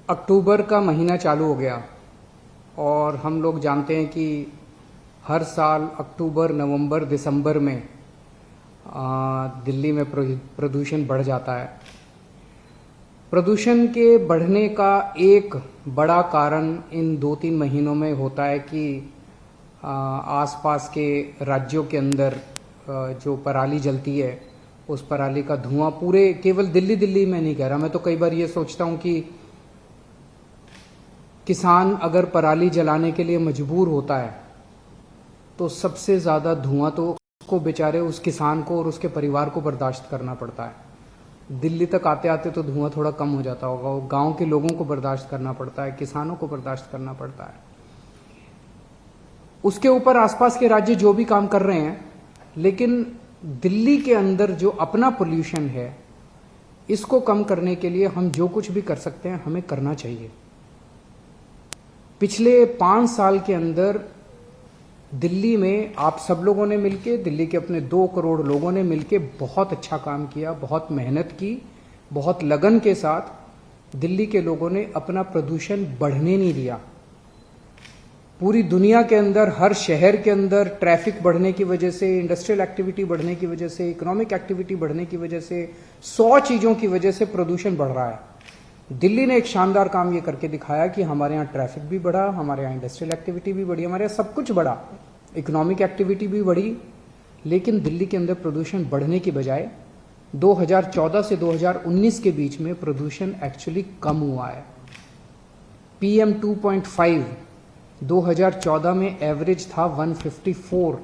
अक्टूबर का महीना चालू हो गया और हम लोग जानते हैं कि हर साल अक्टूबर, नवंबर, दिसंबर में दिल्ली में प्रदूषण बढ़ जाता है। प्रदूषण के बढ़ने का एक बड़ा कारण इन 2-3 महीनों में होता है कि आसपास के राज्यों के अंदर जो पराली जलती है उस पराली का धुआं पूरे केवल दिल्ली में नहीं कह रहा, मैं तो कई बार ये सोचता हूं कि किसान अगर पराली जलाने के लिए मजबूर होता है तो सबसे ज़्यादा धुआं तो उसको बेचारे उस किसान को और उसके परिवार को बर्दाश्त करना पड़ता है। दिल्ली तक आते आते तो धुआं थोड़ा कम हो जाता होगा, वो गांव के लोगों को बर्दाश्त करना पड़ता है, किसानों को बर्दाश्त करना पड़ता है। उसके ऊपर आसपास के राज्य जो भी काम कर रहे हैं, लेकिन दिल्ली के अंदर जो अपना पोल्यूशन है इसको कम करने के लिए हम जो कुछ भी कर सकते हैं हमें करना चाहिए। पिछले 5 साल के अंदर दिल्ली में आप सब लोगों ने मिलके, दिल्ली के अपने 2 करोड़ लोगों ने मिलके बहुत अच्छा काम किया, बहुत मेहनत की, बहुत लगन के साथ दिल्ली के लोगों ने अपना प्रदूषण बढ़ने नहीं दिया। पूरी दुनिया के अंदर, हर शहर के अंदर ट्रैफिक बढ़ने की वजह से, इंडस्ट्रियल एक्टिविटी बढ़ने की वजह से, इकोनॉमिक एक्टिविटी बढ़ने की वजह से, 100 चीजों की वजह से प्रदूषण बढ़ रहा है। दिल्ली ने एक शानदार काम ये करके दिखाया कि हमारे यहाँ ट्रैफिक भी बढ़ा, हमारे यहाँ इंडस्ट्रियल एक्टिविटी भी बढ़ी, हमारे यहाँ सब कुछ बढ़ा, इकोनॉमिक एक्टिविटी भी बढ़ी, लेकिन दिल्ली के अंदर प्रदूषण बढ़ने की बजाय 2014 से 2019 के बीच में प्रदूषण एक्चुअली कम हुआ है। PM 2.5 2014 में एवरेज था 154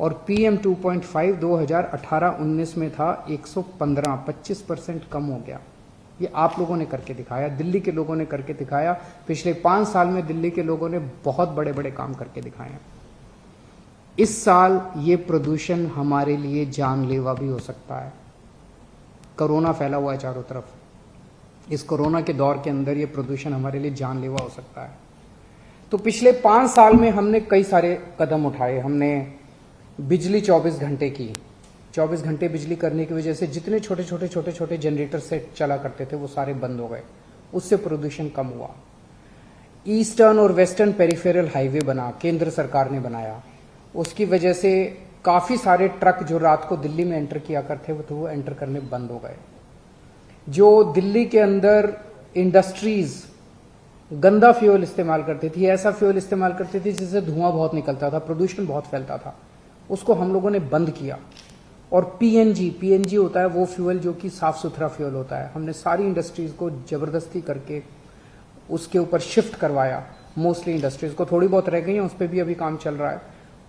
और PM 2.5 2018-19 में था 115, 25% कम हो गया। ये आप लोगों ने करके दिखाया, दिल्ली के लोगों ने करके दिखाया। पिछले 5 साल में दिल्ली के लोगों ने बहुत बड़े बड़े काम करके दिखाए हैं। इस साल ये प्रदूषण हमारे लिए जानलेवा भी हो सकता है। कोरोना फैला हुआ है चारों तरफ। इस कोरोना के दौर के अंदर ये प्रदूषण हमारे लिए जानलेवा हो सकता है। तो पिछले 5 साल में हमने कई सारे कदम उठाए। हमने बिजली 24 घंटे की, 24 घंटे बिजली करने की वजह से जितने छोटे जनरेटर से चला करते थे वो सारे बंद हो गए, उससे प्रदूषण कम हुआ। ईस्टर्न और वेस्टर्न पेरिफेरल हाईवे बना, केंद्र सरकार ने बनाया, उसकी वजह से काफी सारे ट्रक जो रात को दिल्ली में एंटर किया करते थे वो एंटर करने बंद हो गए। जो दिल्ली के अंदर इंडस्ट्रीज गंदा फ्यूल इस्तेमाल करती थी, ऐसा फ्यूल इस्तेमाल करती थी जिससे धुआं बहुत निकलता था, प्रदूषण बहुत फैलता था, उसको हम लोगों ने बंद किया। और पीएनजी होता है वो फ्यूल जो कि साफ सुथरा फ्यूल होता है, हमने सारी इंडस्ट्रीज को जबरदस्ती करके उसके ऊपर शिफ्ट करवाया। मोस्टली इंडस्ट्रीज को, थोड़ी बहुत रह गई हैं, उस पर भी अभी काम चल रहा है।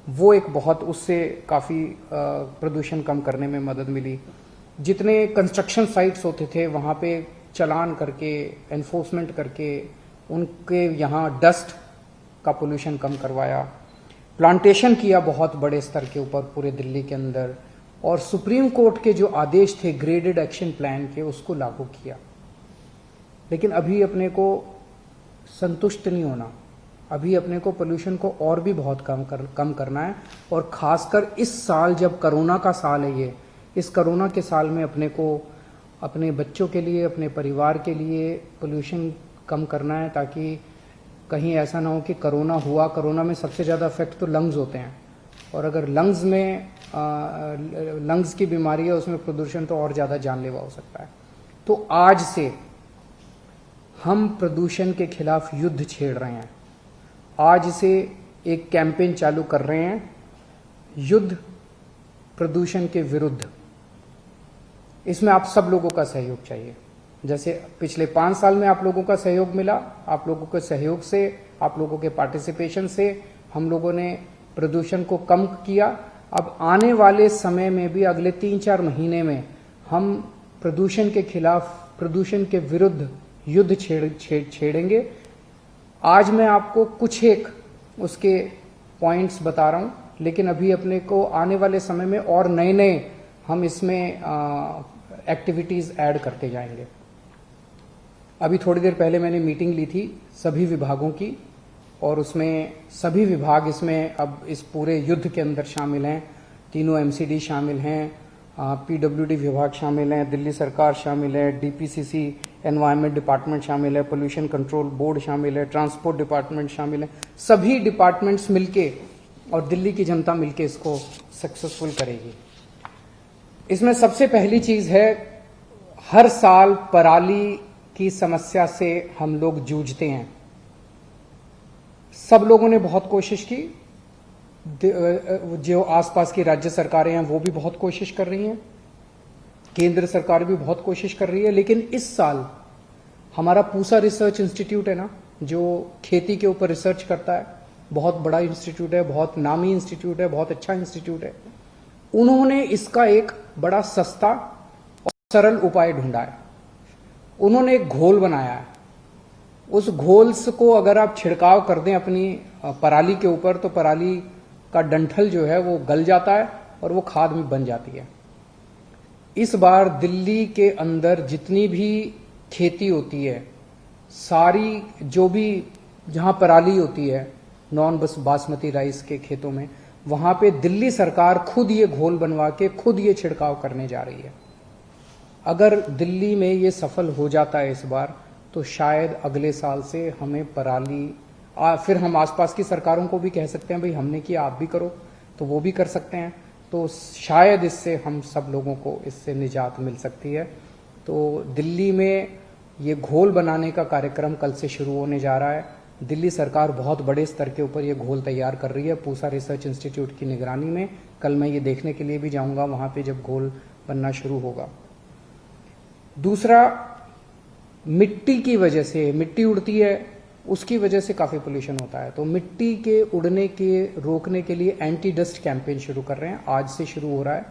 वो एक बहुत, उससे काफ़ी प्रदूषण कम करने में मदद मिली। जितने कंस्ट्रक्शन साइट्स होते थे वहाँ पे चलान करके, एनफोर्समेंट करके उनके यहाँ डस्ट का पोल्यूशन कम करवाया। प्लांटेशन किया बहुत बड़े स्तर के ऊपर पूरे दिल्ली के अंदर, और सुप्रीम कोर्ट के जो आदेश थे ग्रेडेड एक्शन प्लान के उसको लागू किया। लेकिन अभी अपने को संतुष्ट नहीं होना, अभी अपने को पोल्यूशन को और भी बहुत कम करना है। और खासकर इस साल जब कोरोना का साल है, ये इस कोरोना के साल में अपने को अपने बच्चों के लिए, अपने परिवार के लिए पोल्यूशन कम करना है, ताकि कहीं ऐसा ना हो कि कोरोना हुआ, कोरोना में सबसे ज़्यादा इफेक्ट तो लंग्स होते हैं, और अगर लंग्स में लंग्स की बीमारी है उसमें प्रदूषण तो और ज़्यादा जानलेवा हो सकता है। तो आज से हम प्रदूषण के खिलाफ युद्ध छेड़ रहे हैं। आज से एक कैंपेन चालू कर रहे हैं, युद्ध प्रदूषण के विरुद्ध। इसमें आप सब लोगों का सहयोग चाहिए। जैसे पिछले 5 साल में आप लोगों का सहयोग मिला, आप लोगों के सहयोग से, आप लोगों के पार्टिसिपेशन से हम लोगों ने प्रदूषण को कम किया। अब आने वाले समय में भी, अगले 3-4 महीने में हम प्रदूषण के खिलाफ, प्रदूषण के विरुद्ध युद्ध छेड़ेंगे। आज मैं आपको कुछ एक उसके पॉइंट्स बता रहा हूं, लेकिन अभी अपने को आने वाले समय में और नए हम इसमें एक्टिविटीज ऐड करते जाएंगे। अभी थोड़ी देर पहले मैंने मीटिंग ली थी सभी विभागों की, और उसमें सभी विभाग इसमें अब इस पूरे युद्ध के अंदर शामिल हैं। तीनों MCD शामिल हैं, PWD विभाग शामिल हैं, दिल्ली सरकार शामिल है, DPCC एनवायरनमेंट डिपार्टमेंट शामिल है, पोल्यूशन कंट्रोल बोर्ड शामिल है, ट्रांसपोर्ट डिपार्टमेंट शामिल है। सभी डिपार्टमेंट्स मिलके और दिल्ली की जनता मिलके इसको सक्सेसफुल करेगी। इसमें सबसे पहली चीज है, हर साल पराली की समस्या से हम लोग जूझते हैं। सब लोगों ने बहुत कोशिश की, जो आसपास की राज्य सरकारें हैं वो भी बहुत कोशिश कर रही हैं, केंद्र सरकार भी बहुत कोशिश कर रही है, लेकिन इस साल हमारा पूसा रिसर्च इंस्टीट्यूट है ना, जो खेती के ऊपर रिसर्च करता है, बहुत बड़ा इंस्टीट्यूट है, बहुत नामी इंस्टीट्यूट है, बहुत अच्छा इंस्टीट्यूट है। उन्होंने इसका एक बड़ा सस्ता और सरल उपाय ढूंढा है। उन्होंने एक घोल बनाया है। उस घोल को अगर आप छिड़काव कर दें अपनी पराली के ऊपर, तो पराली का डंठल जो है वो गल जाता है और वो खाद में बन जाती है। इस बार दिल्ली के अंदर जितनी भी खेती होती है, सारी जो भी जहां पराली होती है नॉन बासमती राइस के खेतों में, वहां पे दिल्ली सरकार खुद ये घोल बनवा के खुद ये छिड़काव करने जा रही है। अगर दिल्ली में ये सफल हो जाता है इस बार, तो शायद अगले साल से हमें पराली फिर हम आसपास की सरकारों को भी कह सकते हैं भाई हमने किया आप भी करो, तो वो भी कर सकते हैं। तो शायद इससे हम सब लोगों को इससे निजात मिल सकती है। तो दिल्ली में ये घोल बनाने का कार्यक्रम कल से शुरू होने जा रहा है। दिल्ली सरकार बहुत बड़े स्तर के ऊपर ये घोल तैयार कर रही है पूसा रिसर्च इंस्टीट्यूट की निगरानी में। कल मैं ये देखने के लिए भी जाऊंगा वहां पे जब घोल बनना शुरू होगा। दूसरा, मिट्टी की वजह से, मिट्टी उड़ती है उसकी वजह से काफी पोल्यूशन होता है। तो मिट्टी के उड़ने के रोकने के लिए एंटी डस्ट कैंपेन शुरू कर रहे हैं, आज से शुरू हो रहा है।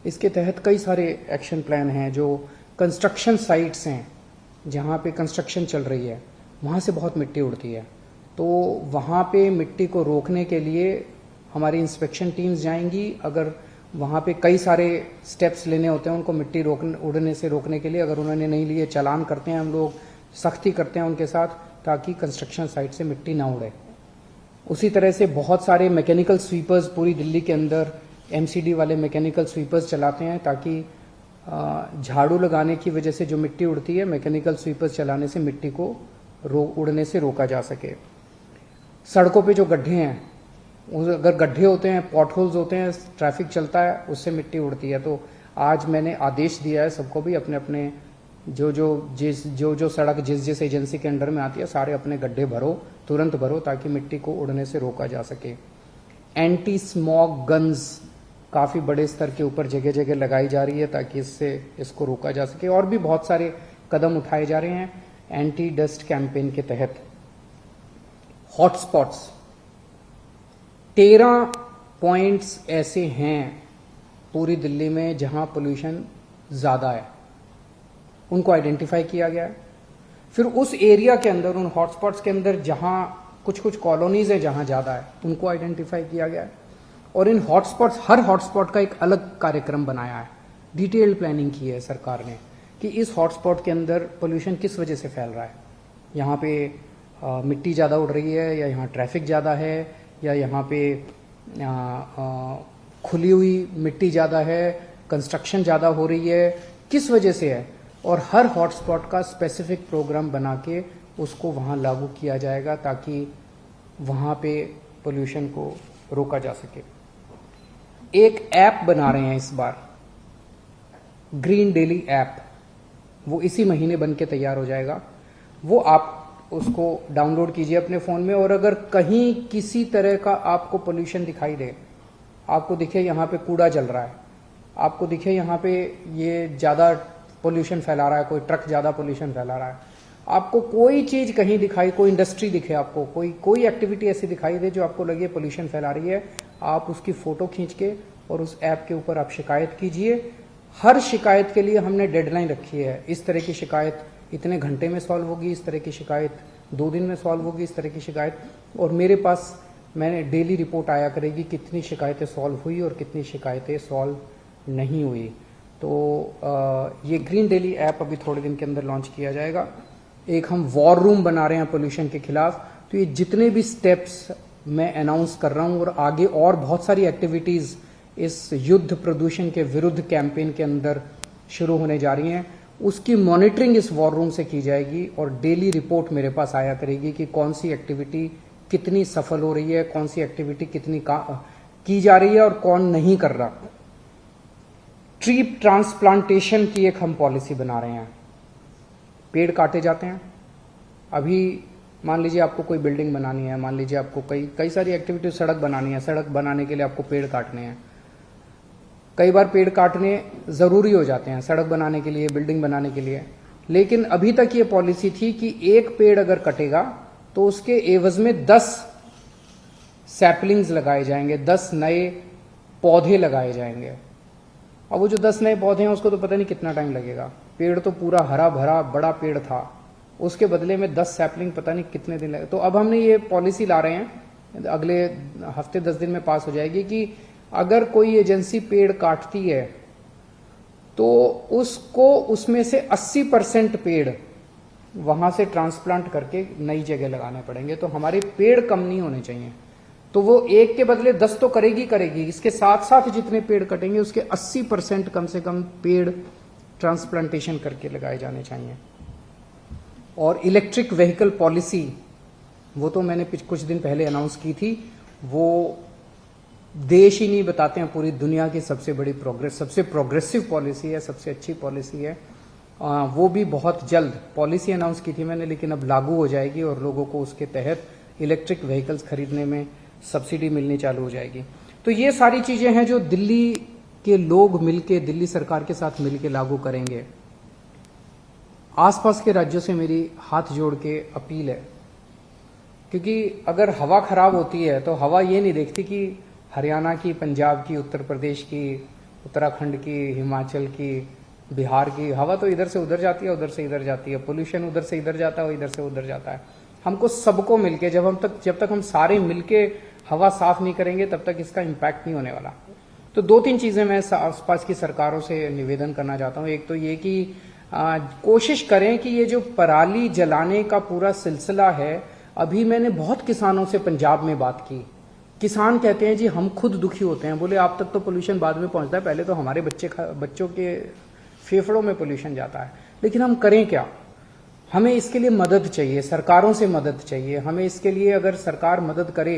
इसके तहत कई सारे एक्शन प्लान हैं। जो कंस्ट्रक्शन साइट्स हैं जहाँ पे कंस्ट्रक्शन चल रही है, वहाँ से बहुत मिट्टी उड़ती है, तो वहाँ पे मिट्टी को रोकने के लिए हमारी इंस्पेक्शन टीम्स जाएंगी। अगर वहाँ पे कई सारे स्टेप्स लेने होते हैं उनको मिट्टी उड़ने से रोकने के लिए, अगर उन्होंने नहीं लिए चालान करते हैं हम लोग, सख्ती करते हैं उनके साथ, ताकि कंस्ट्रक्शन साइट से मिट्टी ना उड़े। उसी तरह से बहुत सारे मैकेनिकल स्वीपर्स पूरी दिल्ली के अंदर MCD वाले मैकेनिकल स्वीपर्स चलाते हैं, ताकि झाड़ू लगाने की वजह से जो मिट्टी उड़ती है, मैकेनिकल स्वीपर्स चलाने से मिट्टी को उड़ने से रोका जा सके। सड़कों पे जो गड्ढे हैं, अगर गड्ढे होते हैं, पॉटहोल्स होते हैं, ट्रैफिक चलता है, उससे मिट्टी उड़ती है। तो आज मैंने आदेश दिया है सबको भी अपने अपने जो सड़क जिस एजेंसी के अंडर में आती है, सारे अपने गड्ढे भरो, तुरंत भरो, ताकि मिट्टी को उड़ने से रोका जा सके। एंटी स्मॉग गन्स काफी बड़े स्तर के ऊपर जगह जगह लगाई जा रही है, ताकि इसको रोका जा सके। और भी बहुत सारे कदम उठाए जा रहे हैं एंटी डस्ट कैंपेन के तहत। हॉटस्पॉट्स 13 पॉइंट्स ऐसे हैं पूरी दिल्ली में जहां पोल्यूशन ज्यादा है, उनको आइडेंटिफाई किया गया है। फिर उस एरिया के अंदर, उन हॉटस्पॉट्स के अंदर जहां कुछ कॉलोनीज है जहां ज्यादा है, उनको आइडेंटिफाई किया गया है। और इन हॉटस्पॉट्स, हर हॉटस्पॉट का एक अलग कार्यक्रम बनाया है, डिटेल्ड प्लानिंग की है सरकार ने कि इस हॉटस्पॉट के अंदर पोल्यूशन किस वजह से फैल रहा है। यहाँ पे मिट्टी ज़्यादा उड़ रही है, या यहाँ ट्रैफिक ज़्यादा है, या यहाँ पे खुली हुई मिट्टी ज़्यादा है, कंस्ट्रक्शन ज़्यादा हो रही है, किस वजह से है। और हर हॉटस्पॉट का स्पेसिफिक प्रोग्राम बना के उसको वहाँ लागू किया जाएगा, ताकि वहाँ पे पोल्यूशन को रोका जा सके। एक ऐप बना रहे हैं इस बार, ग्रीन डेली ऐप, वो इसी महीने बन के तैयार हो जाएगा। वो आप उसको डाउनलोड कीजिए अपने फ़ोन में, और अगर कहीं किसी तरह का आपको पोल्यूशन दिखाई दे, आपको दिखे यहाँ पे कूड़ा जल रहा है, आपको दिखे यहाँ पे ये ज़्यादा पोल्यूशन फैला रहा है, कोई ट्रक ज़्यादा पोल्यूशन फैला रहा है, आपको कोई चीज़ कहीं दिखाई, कोई इंडस्ट्री दिखे, आपको कोई एक्टिविटी ऐसी दिखाई दे जो आपको लगे पोल्यूशन फैला रही है, आप उसकी फ़ोटो खींच के और उस ऐप के ऊपर आप शिकायत कीजिए। हर शिकायत के लिए हमने डेडलाइन रखी है। इस तरह की शिकायत इतने घंटे में सॉल्व होगी, इस तरह की शिकायत 2 दिन में सॉल्व होगी, इस तरह की शिकायत। और मेरे पास मैंने डेली रिपोर्ट आया करेगी कितनी शिकायतें सॉल्व हुई और कितनी शिकायतें सॉल्व नहीं हुई। तो ये ग्रीन डेली ऐप अभी थोड़े दिन के अंदर लॉन्च किया जाएगा। एक हम वॉर रूम बना रहे हैं पोल्यूशन के खिलाफ। तो ये जितने भी स्टेप्स मैं अनाउंस कर रहा हूँ, और आगे और बहुत सारी एक्टिविटीज़ इस युद्ध प्रदूषण के विरुद्ध कैंपेन के अंदर शुरू होने जा रही हैं, उसकी मॉनिटरिंग इस वॉर रूम से की जाएगी और डेली रिपोर्ट मेरे पास आया करेगी कि कौन सी एक्टिविटी कितनी सफल हो रही है, कौन सी एक्टिविटी कितनी की जा रही है और कौन नहीं कर रहा। ट्री ट्रांसप्लांटेशन की एक हम पॉलिसी बना रहे हैं। पेड़ काटे जाते हैं, अभी मान लीजिए आपको कोई बिल्डिंग बनानी है, मान लीजिए आपको कई सारी एक्टिविटी, सड़क बनानी है, सड़क बनाने के लिए आपको पेड़ काटने हैं। कई बार पेड़ काटने ज़रूरी हो जाते हैं सड़क बनाने के लिए, बिल्डिंग बनाने के लिए, लेकिन अभी तक ये पॉलिसी थी कि एक पेड़ अगर कटेगा तो उसके एवज में 10 सैपलिंग्स लगाए जाएंगे, 10 नए पौधे लगाए जाएंगे। अब वो जो 10 नए पौधे हैं उसको तो पता नहीं कितना टाइम लगेगा, पेड़ तो पूरा हरा भरा बड़ा पेड़ था, उसके बदले में 10 सैपलिंग पता नहीं कितने दिन लगे। तो अब हमने ये पॉलिसी ला रहे हैं, अगले हफ्ते 10 दिन में पास हो जाएगी कि अगर कोई एजेंसी पेड़ काटती है तो उसको उसमें से 80% पेड़ वहां से ट्रांसप्लांट करके नई जगह लगाने पड़ेंगे। तो हमारे पेड़ कम नहीं होने चाहिए। तो वो एक के बदले 10 तो करेगी, इसके साथ साथ जितने पेड़ कटेंगे उसके 80% कम से कम पेड़ ट्रांसप्लांटेशन करके लगाए जाने चाहिए। और इलेक्ट्रिक व्हीकल पॉलिसी, वो तो मैंने कुछ दिन पहले अनाउंस की थी, वो देश ही नहीं बताते हैं, पूरी दुनिया की सबसे बड़ी सबसे प्रोग्रेसिव पॉलिसी है, सबसे अच्छी पॉलिसी है। वो भी बहुत जल्द पॉलिसी अनाउंस की थी मैंने, लेकिन अब लागू हो जाएगी और लोगों को उसके तहत इलेक्ट्रिक व्हीकल्स खरीदने में सब्सिडी मिलनी चालू हो जाएगी। तो ये सारी चीजें हैं जो दिल्ली के लोग मिलके, दिल्ली सरकार के साथ मिलके लागू करेंगे। आसपास के राज्यों से मेरी हाथ जोड़ के अपील है, क्योंकि अगर हवा खराब होती है तो हवा ये नहीं देखती कि हरियाणा की, पंजाब की, उत्तर प्रदेश की, उत्तराखंड की, हिमाचल की, बिहार की हवा तो इधर से उधर जाती है, उधर से इधर जाती है, पोल्यूशन उधर से इधर जाता है, इधर से उधर जाता है। हमको सबको मिलके जब तक हम सारे मिलके हवा साफ नहीं करेंगे तब तक इसका इम्पैक्ट नहीं होने वाला। तो 2-3 चीजें मैं आसपास की सरकारों से निवेदन करना चाहता हूँ। एक तो ये कि कोशिश करें कि ये जो पराली जलाने का पूरा सिलसिला है, अभी मैंने बहुत किसानों से पंजाब में बात की। किसान कहते हैं जी हम खुद दुखी होते हैं, बोले आप तक तो पोल्यूशन बाद में पहुंचता है, पहले तो हमारे बच्चों के फेफड़ों में पोल्यूशन जाता है। लेकिन हम करें क्या? हमें इसके लिए मदद चाहिए, सरकारों से मदद चाहिए। हमें इसके लिए अगर सरकार मदद करे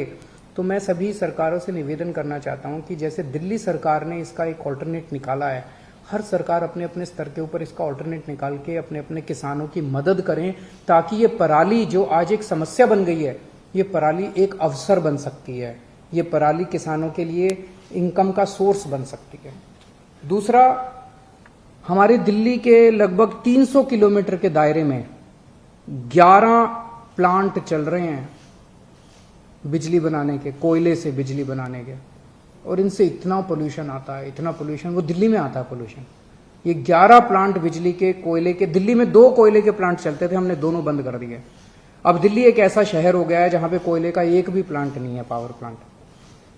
तो मैं सभी सरकारों से निवेदन करना चाहता हूं कि जैसे दिल्ली सरकार ने इसका एक ऑल्टरनेट निकाला है, हर सरकार अपने अपने स्तर के ऊपर इसका ऑल्टरनेट निकाल के अपने अपने किसानों की मदद करें, ताकि ये पराली जो आज एक समस्या बन गई है, ये पराली एक अवसर बन सकती है। ये पराली किसानों के लिए इनकम का सोर्स बन सकती है। दूसरा, हमारे दिल्ली के लगभग 300 किलोमीटर के दायरे में 11 प्लांट चल रहे हैं बिजली बनाने के, कोयले से बिजली बनाने के, और इनसे इतना पोल्यूशन आता है, इतना पोल्यूशन, वो दिल्ली में आता है पोल्यूशन। ये 11 प्लांट बिजली के, कोयले के, दिल्ली में 2 कोयले के प्लांट चलते थे, हमने दोनों बंद कर दिए। अब दिल्ली एक ऐसा शहर हो गया है जहां पे कोयले का एक भी प्लांट नहीं है, पावर प्लांट।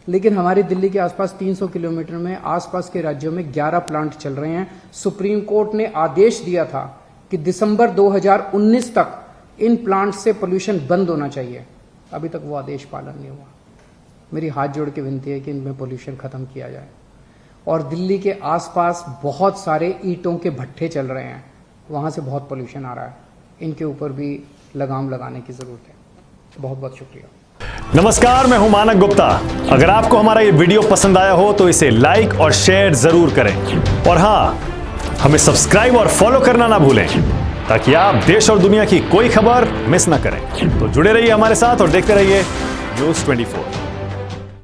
लेकिन हमारी दिल्ली के आसपास 300 किलोमीटर में आसपास के राज्यों में 11 प्लांट चल रहे हैं। सुप्रीम कोर्ट ने आदेश दिया था कि दिसंबर 2019 तक इन प्लांट से पोल्यूशन बंद होना चाहिए। अभी तक वो आदेश पालन नहीं हुआ। मेरी हाथ जोड़ के विनती है कि इनमें पोल्यूशन खत्म किया जाए। और दिल्ली के आसपास बहुत सारे ईंटों के भट्ठे चल रहे हैं, वहां से बहुत पोल्यूशन आ रहा है, इनके ऊपर भी लगाम लगाने की जरूरत है। बहुत बहुत शुक्रिया। नमस्कार, मैं हूं मानक गुप्ता। अगर आपको हमारा ये वीडियो पसंद आया हो तो इसे लाइक और शेयर जरूर करें, और हां, हमें सब्सक्राइब और फॉलो करना ना भूलें, ताकि आप देश और दुनिया की कोई खबर मिस ना करें। तो जुड़े रहिए हमारे साथ और देखते रहिए न्यूज़ 24।